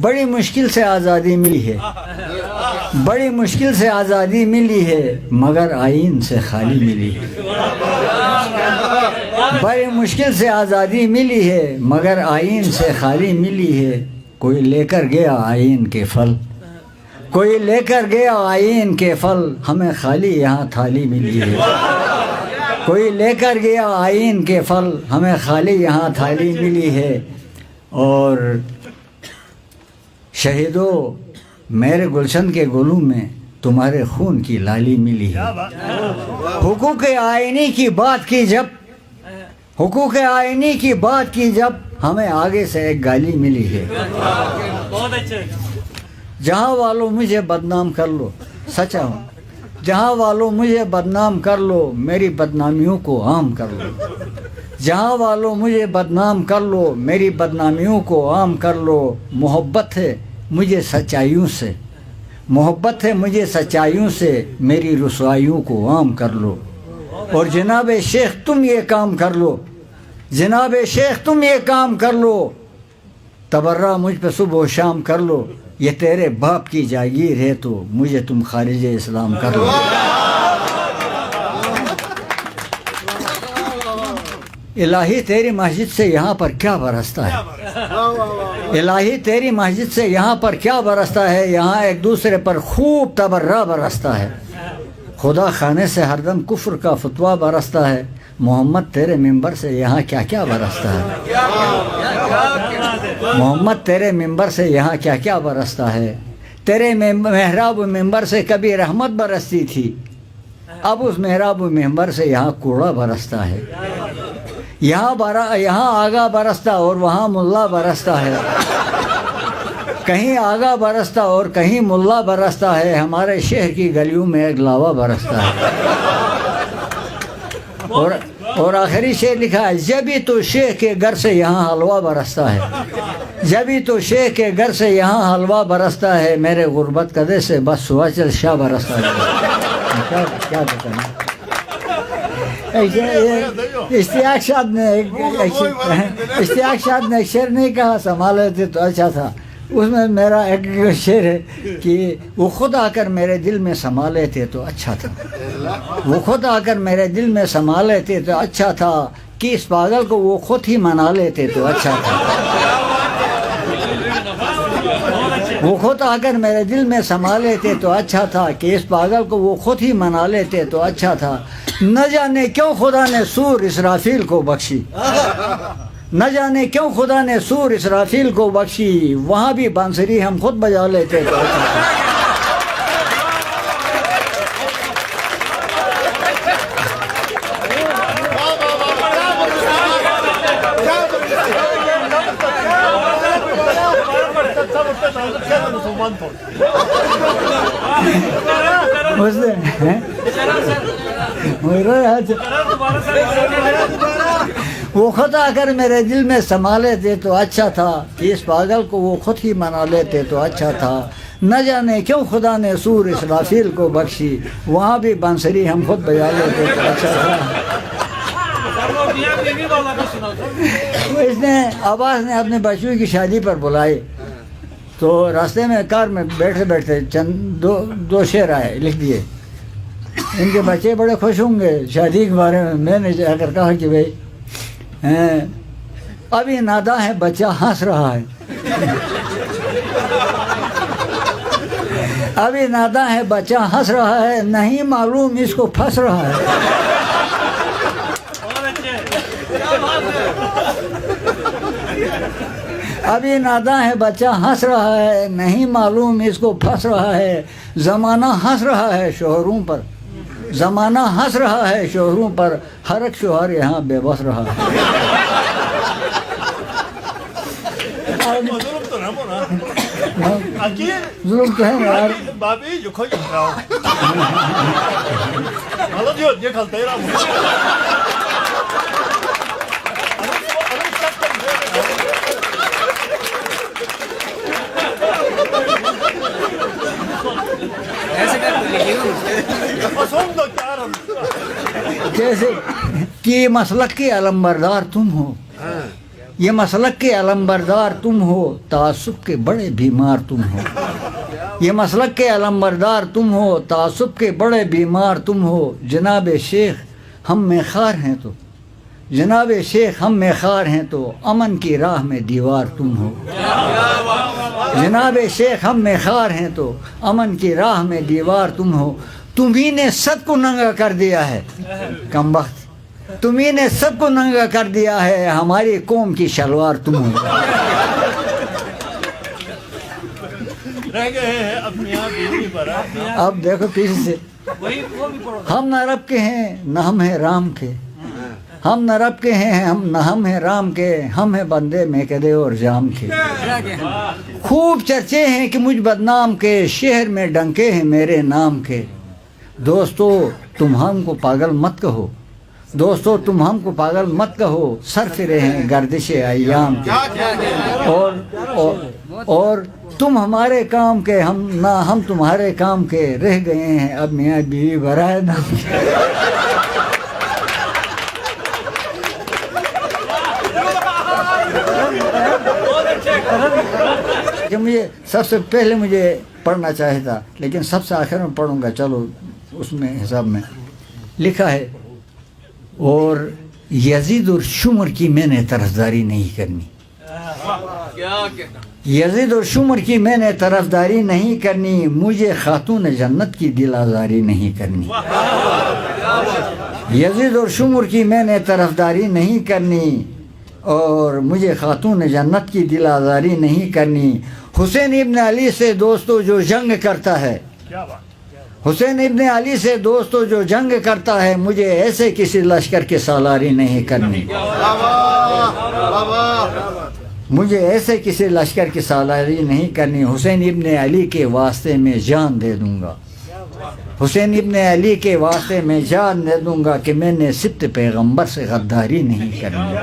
بڑی مشکل سے آزادی ملی ہے، بڑی مشکل سے آزادی ملی ہے، مگر آئین سے خالی ملی ہے۔ بڑی مشکل سے آزادی ملی ہے، مگر آئین سے خالی ملی ہے۔ کوئی لے کر گیا آئین کے پھل، کوئی لے کر گیا آئین کے پھل، ہمیں خالی یہاں تھالی ملی ہے۔ کوئی لے کر گیا آئین کے پھل، ہمیں خالی یہاں تھالی ملی ہے۔ اور شہیدو میرے گلشن کے گلوں میں تمہارے خون کی لالی ملی ہے۔ حقوق آئینی کی بات کی جب، حقوق آئینی کی بات کی جب، ہمیں آگے سے ایک گالی ملی ہے۔ جہاں والوں مجھے بدنام کر لو، سچا ہوں، جہاں والوں مجھے بدنام کر لو، میری بدنامیوں کو عام کر لو۔ جہاں والوں مجھے بدنام کر لو، میری بدنامیوں کو عام کر لو۔ محبت ہے مجھے سچائیوں سے، محبت ہے مجھے سچائیوں سے، میری رسوائیوں کو عام کر لو۔ اور جناب شیخ تم یہ کام کر لو، جناب شیخ تم یہ کام کر لو، تبرہ مجھ پہ صبح و شام کر لو۔ یہ تیرے باپ کی جاگیر ہے تو مجھے تم خارج اسلام کر لو۔ الہی تیری مسجد سے یہاں پر کیا برستا ہے، الہی تیری مسجد سے یہاں پر کیا برستا ہے، یہاں ایک دوسرے پر خوب تبرہ برستا ہے۔ خدا خانے سے ہر دم کفر کا فتویٰ برستا ہے، محمد تیرے ممبر سے یہاں کیا کیا برستا ہے، محمد تیرے ممبر سے یہاں کیا کیا برستا ہے۔ تیرے محراب و ممبر سے کبھی رحمت برستی تھی، اب اس محراب و ممبر سے یہاں کوڑا برستا ہے۔ یہاں آگا برستا اور وہاں ملا برستا ہے، کہیں آگا برستا اور کہیں ملا برستا ہے، ہمارے شہر کی گلیوں میں ایک لاوا برستا ہے۔ اور آخری شعر لکھا ہے، جبھی تو شیخ کے گھر سے یہاں حلوہ برستا ہے، جبھی تو شیخ کے گھر سے یہاں حلوہ برستا ہے، میرے غربت قدے سے بس سواچل شاہ برستا ہے۔ کیا بتانا، اشتیاق شاد نے ایک شعر نہیں کہا، سنبھالے تھے تو اچھا تھا۔ اس میں میرا ایک شعر ہے کہ وہ خود آ کر میرے دل میں سما لیتے تو اچھا تھا، وہ خود آ کر میرے دل میں سما لیتے تو اچھا تھا، کہ اس پاگل کو وہ خود ہی منا لیتے تو اچھا تھا۔ وہ خود آ کر میرے دل میں سما لیتے تو اچھا تھا، کہ اس پاگل کو وہ خود ہی منا لیتے تو اچھا تھا۔ نہ جانے کیوں خدا نے سور اسرافیل کو بخشی، نہ جانے کیوں خدا نے سور اسرافیل کو بخشی، وہاں بھی بانسری ہم خود بجا لیتے تو اچھا تھا۔ وہ خود آ کر میرے دل میں سما لیتے تو اچھا تھا، کہ اس پاگل کو وہ خود ہی منا لیتے تو اچھا تھا۔ نہ جانے کیوں خدا نے سور اسرافیل کو بخشی، وہاں بھی بانسری ہم خود بجا لیتے تو اچھا تھا۔ اس نے عباس نے اپنے بچوں کی شادی پر بلائی، تو راستے میں کار میں بیٹھے بیٹھے چند دو شعر آئے، لکھ دیے۔ ان کے بچے بڑے خوش ہوں گے شادی کے بارے میں۔ میں نے جا کر کہا کہ بھائی ابھی ناداں ہے بچہ ہنس رہا ہے، ابھی ناداں ہے بچہ ہنس رہا ہے، نہیں معلوم اس کو پھنس رہا ہے۔ ابھی ناداں ہے بچہ ہنس رہا ہے، نہیں معلوم اس کو پھنس رہا ہے۔ زمانہ ہنس رہا ہے شوہروں پر، زمانہ ہنس رہا ہے شوہروں پر، ہر ایک شوہر یہاں بے بس رہا ہے۔ ظلم تو ہے یار۔ جیسے کہ مسلک کے علمبردار تم ہو، یہ مسلک کے علمبردار تم ہو، تعصب کے بڑے بیمار تم ہو، یہ مسلک کے علمبردار تم ہو، تعصب کے بڑے بیمار تم ہو، جناب شیخ ہم میں خار ہیں تو، جناب شیخ ہم میں خار ہیں تو امن کی راہ میں دیوار تم ہو، جناب شیخ ہم میں خار ہیں تو امن کی راہ میں دیوار تم ہو، تمہیں نے سب کو ننگا کر دیا ہے کم بخت، تمہیں نے سب کو ننگا کر دیا ہے، ہماری قوم کی شلوار تم ہو۔ اب دیکھو پیچھے سے، ہم نہ رب کے ہیں نہ ہم ہیں رام کے، ہم نہ رب کے ہیں نہ ہم ہیں رام کے، ہم ہیں بندے میکدے اور جام کے، خوب چرچے ہیں کہ مجھ بدنام کے، شہر میں ڈنکے ہیں میرے نام کے، دوستو تم ہم کو پاگل مت کہو، دوستو تم ہم کو پاگل مت کہو، سر پھرے ہیں گردش ایام کے، اور تم ہمارے کام کے، ہم نہ ہم تمہارے کام کے، رہ گئے ہیں اب میاں بیوی برائے نام کے۔ کہ مجھے سب سے پہلے مجھے پڑھنا چاہیے تھا، لیکن سب سے آخر میں پڑھوں گا، چلو اس میں حساب میں لکھا ہے، اور یزید اور شمر کی میں نے طرفداری نہیں کرنی، یزید اور شمر کی میں نے طرفداری نہیں کرنی، مجھے خاتون جنت کی دل آزاری نہیں کرنی، یزید اور شمر کی میں نے طرفداری نہیں کرنی، اور مجھے خاتون جنت کی دل آزاری نہیں کرنی، حسین ابن علی سے دوستو جو جنگ کرتا ہے، حسین ابن علی سے دوستو جو جنگ کرتا ہے، مجھے ایسے کسی لشکر کی سالاری نہیں کرنی، مجھے ایسے کسی لشکر کی سالاری نہیں کرنی، حسین ابن علی کے واسطے میں جان دے دوں گا، حسین ابن علی کے واسطے میں جان دے دوں گا کہ میں نے سبت پیغمبر سے غداری نہیں کرنی۔